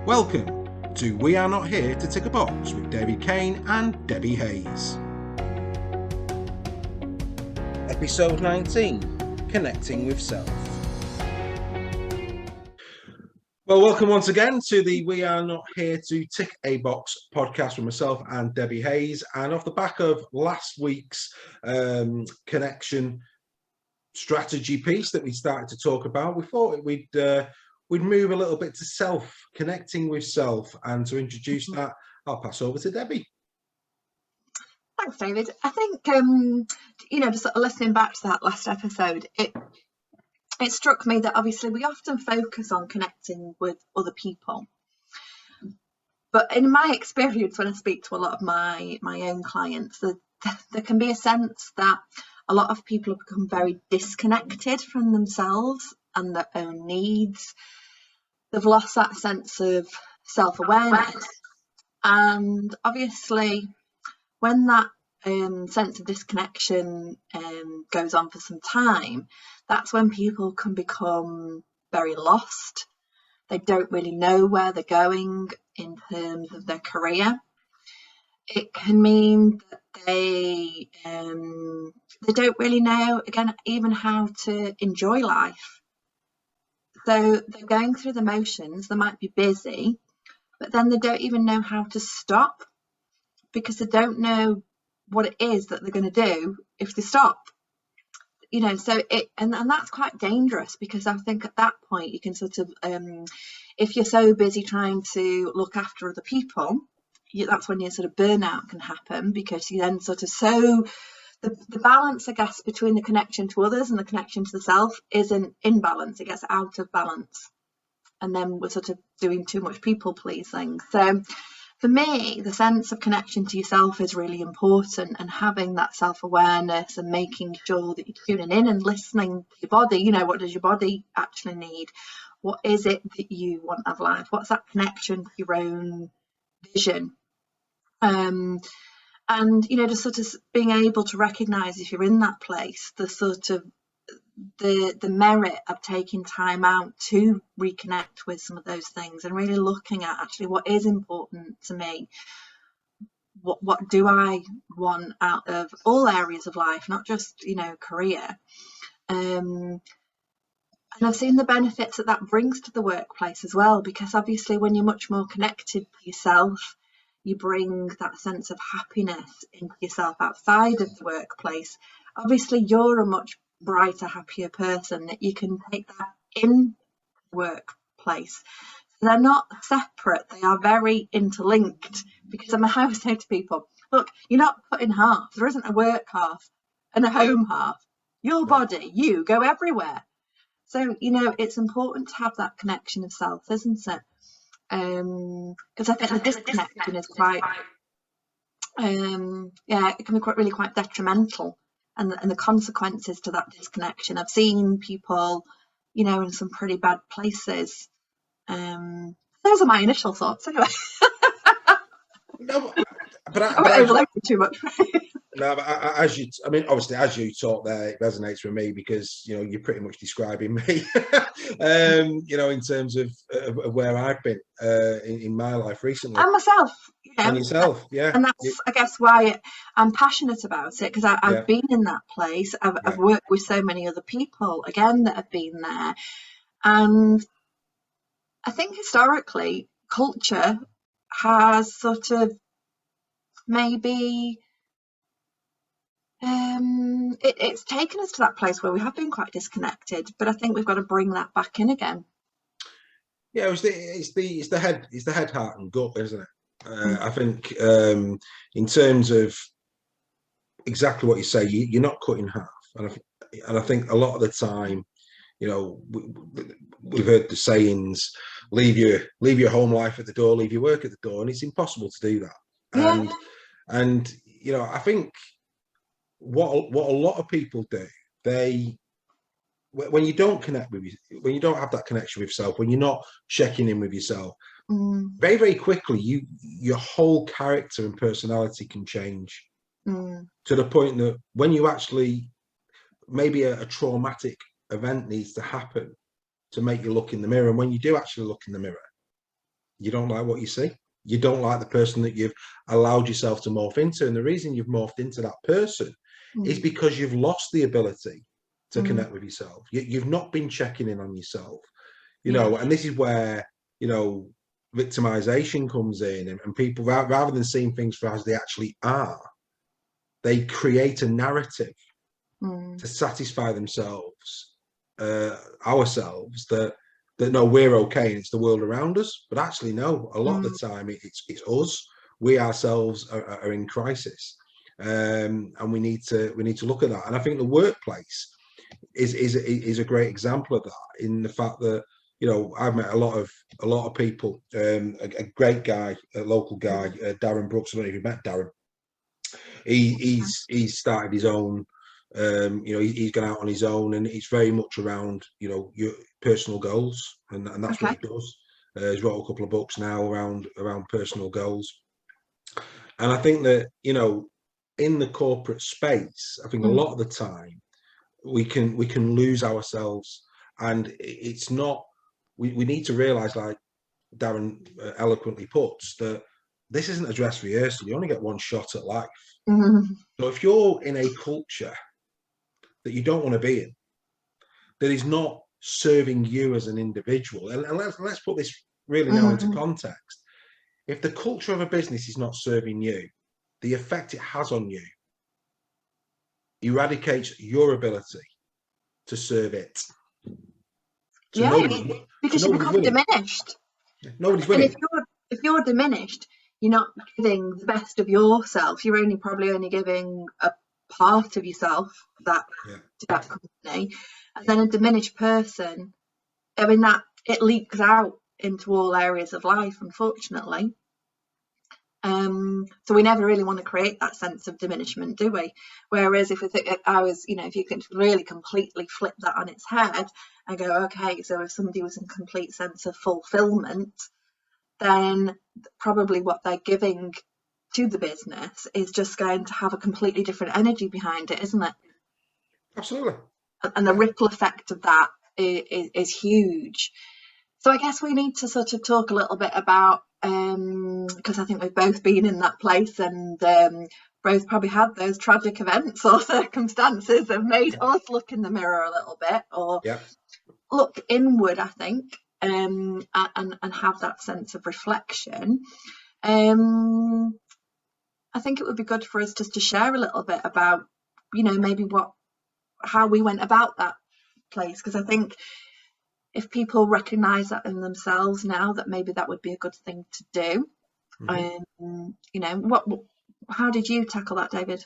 Welcome to We Are Not Here to Tick a Box with David Kane and Debbie Hayes. Episode 19, Connecting with Self. Well, welcome once again to the We Are Not Here to Tick a Box podcast with myself and Debbie Hayes. And off the back of last week's connection strategy piece that we started to talk about, we thought we'd move a little bit to self, connecting with self. And to introduce that, I'll pass over to Debbie. Thanks, David. I think, just sort of listening back to that last episode, it struck me that obviously we often focus on connecting with other people. But in my experience, when I speak to a lot of my own clients, there can be a sense that a lot of people have become very disconnected from themselves and their own needs. They've lost that sense of self-awareness. And obviously, when that sense of disconnection goes on for some time, that's when people can become very lost. They don't really know where they're going in terms of their career. It can mean that they don't really know, again, even how to enjoy life. So they're going through the motions, they might be busy, but then they don't even know how to stop because they don't know what it is that they're going to do if they stop. So and that's quite dangerous, because I think at that point you can sort of, if you're so busy trying to look after other people, that's when your sort of burnout can happen, because you then sort of the balance, I guess, between the connection to others and the connection to the self is an imbalance. It gets out of balance, and then we're sort of doing too much people pleasing. So for me, the sense of connection to yourself is really important, and having that self-awareness and making sure that you're tuning in and listening to your body. What does your body actually need? What is it that you want of life? What's that connection to your own vision? And just sort of being able to recognize, if you're in that place, the sort of the merit of taking time out to reconnect with some of those things, and really looking at actually what is important to me. What do I want out of all areas of life, not just career. And I've seen the benefits that brings to the workplace as well, because obviously when you're much more connected to yourself, you bring that sense of happiness into yourself outside of the workplace. Obviously, you're a much brighter, happier person, that you can take that in the workplace. They're not separate, they are very interlinked, because I always say to people, look, you're not put in half. There isn't a work half and a home half. Your body, you go everywhere. So, it's important to have that connection of self, isn't it? Because I think the disconnection is quite, it can be really quite detrimental, and the consequences to that disconnection. I've seen people, in some pretty bad places. Those are my initial thoughts, anyway. No, but I won't overload too much. No, but obviously, as you talk there, it resonates with me, because you're pretty much describing me, in terms of where I've been in my life recently, and myself, and yourself, yeah. And that's, I guess, why I'm passionate about it, because I've been in that place. I've worked with so many other people, again, that have been there, and I think historically culture has sort of maybe. It's taken us to that place where we have been quite disconnected, but I think we've got to bring that back in again. Yeah, it's the head, heart, and gut, isn't it? I think in terms of exactly what you say, you're not cut in half, and I think a lot of the time, we've heard the sayings, leave your home life at the door, leave your work at the door, and it's impossible to do that. Yeah. And I think what a lot of people do, when you don't connect with you, when you don't have that connection with yourself, when you're not checking in with yourself, very, very quickly, your whole character and personality can change to the point that when you actually, maybe a traumatic event needs to happen to make you look in the mirror, and when you do actually look in the mirror, You don't like what you see. You don't like the person that you've allowed yourself to morph into. And the reason you've morphed into that person is because you've lost the ability to connect with yourself. You've not been checking in on yourself, you know, and this is where, you know, victimization comes in, and people, rather than seeing things for as they actually are, they create a narrative to satisfy themselves, ourselves, that no, we're okay and it's the world around us. But actually, no, a lot of the time it's us. We ourselves are in crisis, and we need to look at that. And I think the workplace is a great example of that, in the fact that, you know, I've met a lot of people. A great guy, a local guy, Darren Brooks. I don't know if you met Darren. He's started his own. You know, he's gone out on his own, and it's very much around, you know, your personal goals, and that's what he does. He's wrote a couple of books now around personal goals, and I think that, you know, in the corporate space, I think a lot of the time we can lose ourselves, and it's not. We need to realise, like Darren eloquently puts, that this isn't a dress rehearsal. You only get one shot at life. So if you're in a culture that you don't want to be in, that is not serving you as an individual, and let's put this really now into context. If the culture of a business is not serving you, the effect it has on you eradicates your ability to serve it. So because you become diminished. Nobody's winning. And if you're diminished, you're not giving the best of yourself. You're probably only giving a part of yourself to that company. And then a diminished person, I mean, that it leaks out into all areas of life, unfortunately. So we never really want to create that sense of diminishment, do we? Whereas if if you could really completely flip that on its head and go, okay, so if somebody was in complete sense of fulfillment, then probably what they're giving to the business is just going to have a completely different energy behind it, isn't it? Absolutely. And the ripple effect of that is huge. So I guess we need to sort of talk a little bit about, because I think we've both been in that place, and both probably had those tragic events or circumstances that have made us look in the mirror a little bit, or look inward, I think, and have that sense of reflection. I think it would be good for us just to share a little bit about, you know, maybe how we went about that place, because I think if people recognise that in themselves now, that maybe that would be a good thing to do. You know, how did you tackle that, David?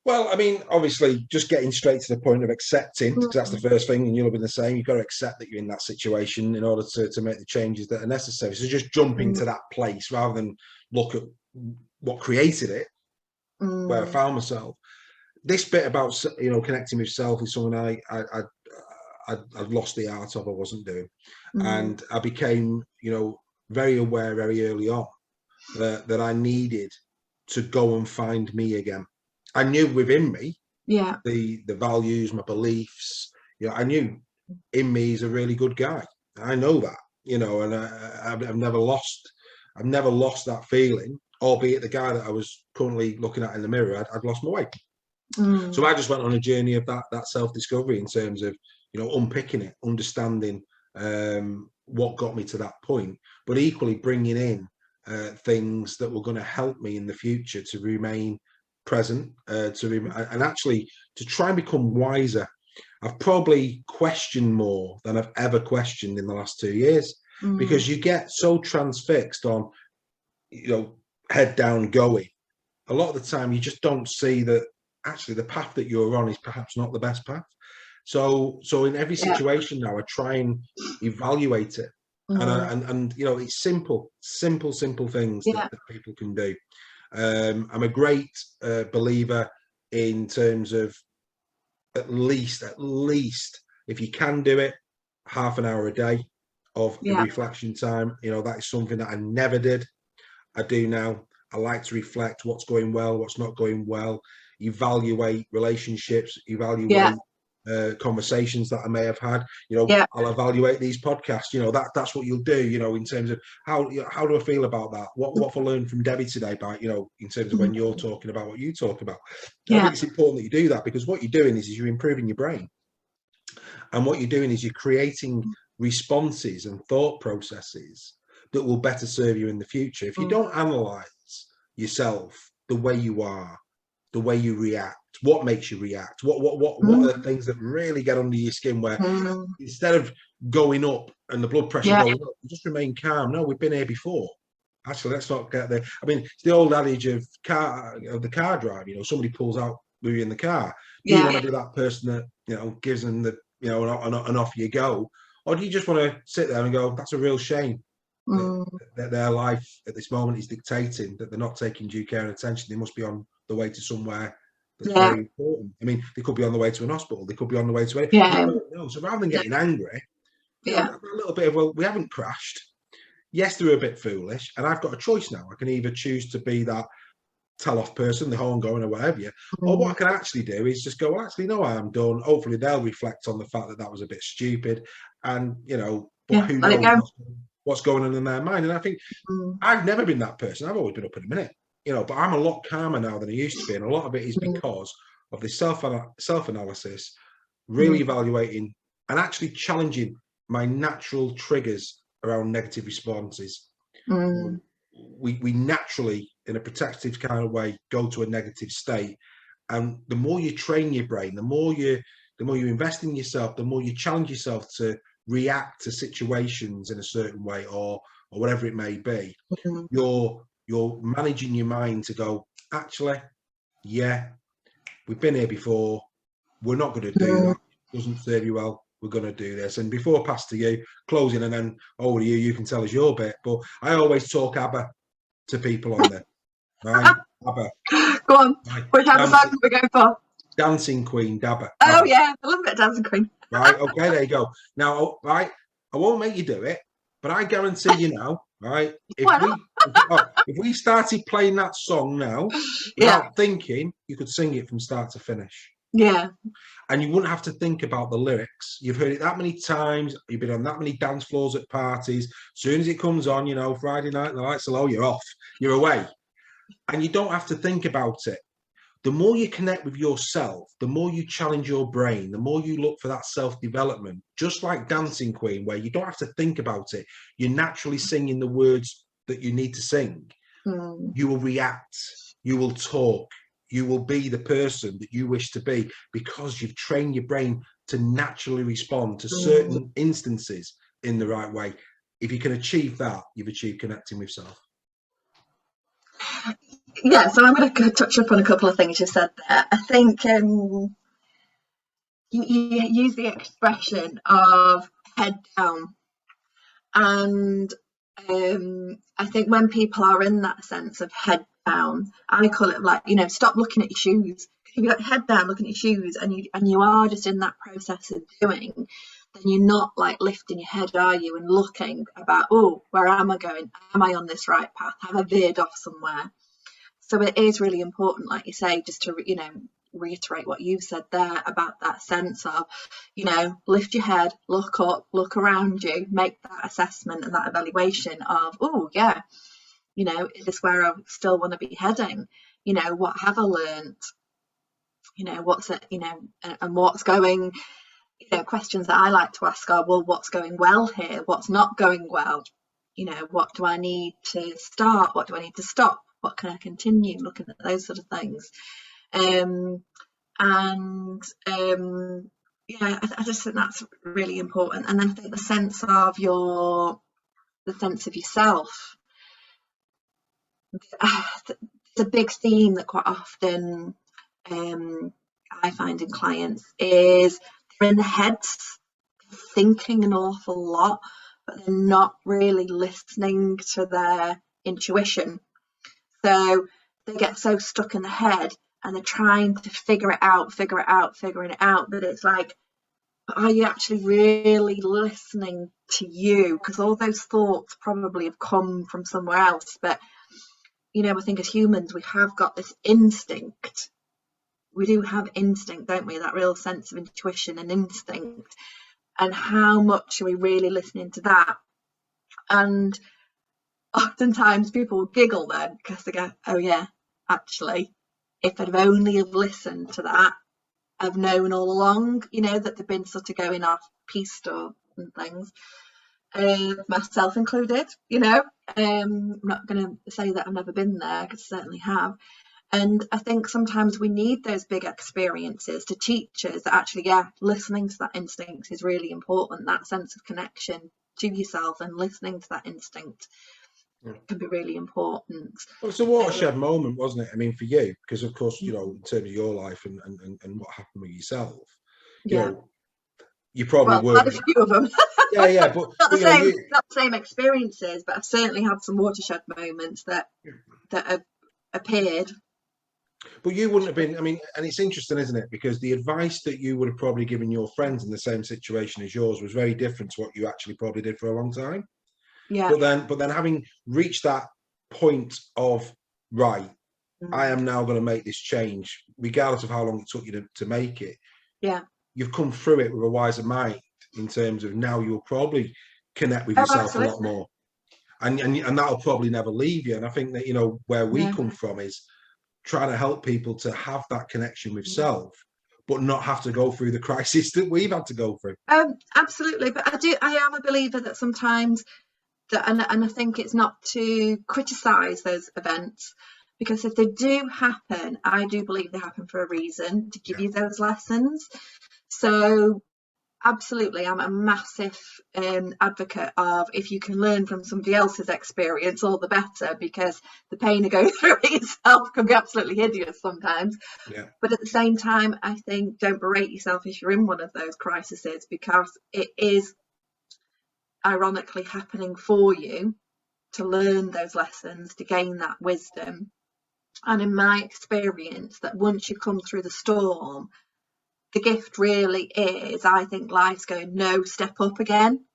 Well, I mean, obviously, just getting straight to the point of accepting, because that's the first thing, and you'll have been the same. You've got to accept that you're in that situation in order to make the changes that are necessary. So just jumping to that place rather than look at what created it, where I found myself. This bit about, you know, connecting with self is something I'd lost the art of. I wasn't doing, and I became, you know, very aware very early on that I needed to go and find me again. I knew within me, the values, my beliefs. You know, I knew in me he's a really good guy. I know that, you know, and I've never lost that feeling. Albeit the guy that I was currently looking at in the mirror, I'd lost my way. So I just went on a journey of that self-discovery, in terms of, you know, unpicking it, understanding what got me to that point, but equally bringing in things that were going to help me in the future to remain present, and actually to try and become wiser. I've probably questioned more than I've ever questioned in the last 2 years, because you get so transfixed on, you know, head down going. A lot of the time you just don't see that actually the path that you're on is perhaps not the best path. So in every situation now, I try and evaluate it, and you know, it's simple things that people can do. I'm a great believer in terms of at least if you can do it, half an hour a day of reflection time. You know, that is something that I never did. I do now. I like to reflect what's going well, what's not going well, evaluate relationships, evaluate conversations that I may have had. Yeah. I'll evaluate these podcasts. That's what you'll do. In terms of how do I feel about that? What have I learned from Debbie today about in terms of when you're talking about what you talk about. I think it's important that you do that, because what you're doing is you're improving your brain, and what you're doing is you're creating responses and thought processes that will better serve you in the future. If you don't analyze yourself, the way you are, the way you react, what makes you react, what are the things that really get under your skin, where instead of going up and the blood pressure going up, you just remain calm. No, we've been here before. Actually, let's not get there. I mean, it's the old adage of the car drive. Somebody pulls out with you in the car. Do you want to be that person that gives them the and off you go, or do you just want to sit there and go, that's a real shame that their life at this moment is dictating that they're not taking due care and attention. They must be on the way to somewhere that's very important. I mean, they could be on the way to an hospital. They could be on the way to anything. So rather than getting angry, a little bit of, well, we haven't crashed. Yes, they're a bit foolish, and I've got a choice now. I can either choose to be that tell-off person, the horn going or whatever, or what I can actually do is just go, well, actually, no, I'm done. Hopefully they'll reflect on the fact that was a bit stupid, and but who knows what's going on in their mind. And I think I've never been that person. I've always been up in a minute, but I'm a lot calmer now than I used to be, and a lot of it is because of this self-analysis, really evaluating and actually challenging my natural triggers around negative responses. We naturally, in a protective kind of way, go to a negative state, and the more you train your brain, the more you invest in yourself, the more you challenge yourself to react to situations in a certain way, or whatever it may be. You're managing your mind to go, actually, we've been here before, we're not going to do that, it doesn't serve you well, we're going to do this. And before I pass to you, closing, and then over to you can tell us your bit, but I always talk ABBA to people on there. Right? ABBA. Go on. Which ABBA song are we going for? Dancing Queen, ABBA. Oh, yeah. I love a bit of Dancing Queen. Right? Okay, there you go. Now, right, I won't make you do it, but I guarantee you now, right, if we started playing that song now, without thinking, you could sing it from start to finish. Yeah. And you wouldn't have to think about the lyrics. You've heard it that many times. You've been on that many dance floors at parties. As soon as it comes on, Friday night, the lights are low, you're off. You're away. And you don't have to think about it. The more you connect with yourself, the more you challenge your brain, the more you look for that self-development, just like Dancing Queen, where you don't have to think about it. You're naturally singing the words that you need to sing. You will react. You will talk. You will be the person that you wish to be, because you've trained your brain to naturally respond to certain instances in the right way. If you can achieve that, you've achieved connecting with self. Yeah, so I'm going to touch up on a couple of things you said there. I think you use the expression of head down, and I think when people are in that sense of head down, I call it like, stop looking at your shoes. If you've got head down looking at your shoes, and you are just in that process of doing, then you're not like lifting your head, are you, and looking about, oh, where am I going? Am I on this right path? Have I veered off somewhere? So it is really important, like you say, just to reiterate what you've said there about that sense of, lift your head, look up, look around you, make that assessment and that evaluation of, oh yeah, is this where I still want to be heading? What have I learned? What's it, and what's going, questions that I like to ask are, well, what's going well here? What's not going well? What do I need to start? What do I need to stop? What can I continue? Looking at those sort of things. I just think that's really important. And then I think the sense of yourself. It's a big theme that quite often I find in clients is they're in their heads, thinking an awful lot, but they're not really listening to their intuition. So they get so stuck in the head, and they're trying to figuring it out, that it's like, are you actually really listening to you? Because all those thoughts probably have come from somewhere else. But, I think as humans, we have got this instinct we do have instinct, don't we? That real sense of intuition and instinct. And how much are we really listening to that? And oftentimes people will giggle then because they go, oh yeah, actually, if I'd have only have listened to that, I've known all along, you know, that they've been sort of going off P-store and things, myself included, you know. I'm not going to say that I've never been there, because I certainly have. And I think sometimes we need those big experiences to teach us that actually, yeah, listening to that instinct is really important. That sense of connection to yourself and listening to that instinct can be really important. Well, it's a watershed moment, wasn't it? I mean, for you, because of course, you know, in terms of your life and what happened with yourself, you know, you probably were. Had a few of them. Yeah, but not the same experiences, but I've certainly had some watershed moments that have appeared. But you wouldn't have been, I mean, and it's interesting, isn't it? Because the advice that you would have probably given your friends in the same situation as yours was very different to what you actually probably did for a long time. Yeah. But then having reached that point of, right, I am now going to make this change, regardless of how long it took you to make it. Yeah. You've come through it with a wiser mind in terms of now you'll probably connect with yourself a lot more. And that'll probably never leave you. And I think that, you know, where we come from is trying to help people to have that connection with self, but not have to go through the crisis that we've had to go through. Absolutely. But I am a believer that sometimes that, and I think it's not to criticize those events, because if they do happen, I do believe they happen for a reason, to give you those lessons. So absolutely, I'm a massive advocate of, if you can learn from somebody else's experience, all the better, because the pain of going through it yourself can be absolutely hideous sometimes. Yeah. But at the same time, I think don't berate yourself if you're in one of those crises, because it is ironically happening for you to learn those lessons, to gain that wisdom. And in my experience, that once you come through the storm, the gift really is, I think life's going, no, step up again.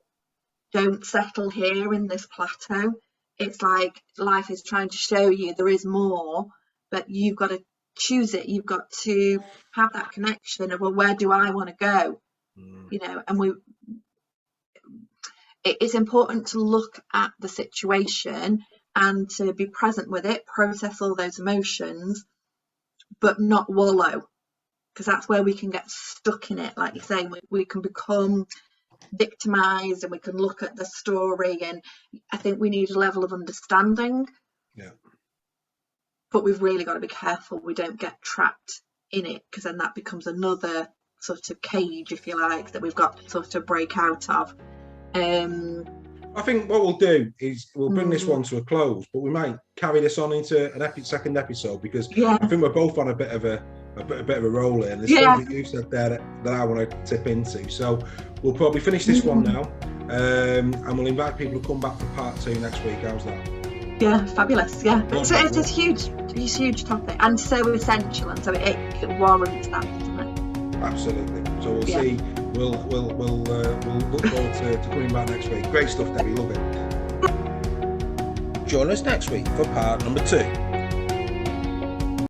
Don't settle here in this plateau. It's like life is trying to show you there is more, but you've got to choose it. You've got to have that connection of, well, where do I want to go? You know, and it is important to look at the situation and to be present with it, process all those emotions, but not wallow. Because that's where we can get stuck in it, like you're saying. We can become victimized, and we can look at the story, and I think we need a level of understanding. Yeah. But we've really got to be careful we don't get trapped in it, because then that becomes another sort of cage, if you like, that we've got to sort of break out of. I think what we'll do is we'll bring this one to a close, but we might carry this on into an second episode, because I think we're both on a bit of a roll here, and there's things that you've said there that I want to tip into. So we'll probably finish this one now, and we'll invite people to come back for part 2 next week. How's that? Yeah, fabulous. Yeah, it's a huge topic, and so essential, and so it warrants that, doesn't it? Absolutely. So we'll see. We'll look forward to coming back next week. Great stuff, Debbie. Love it. Join us next week for part number 2.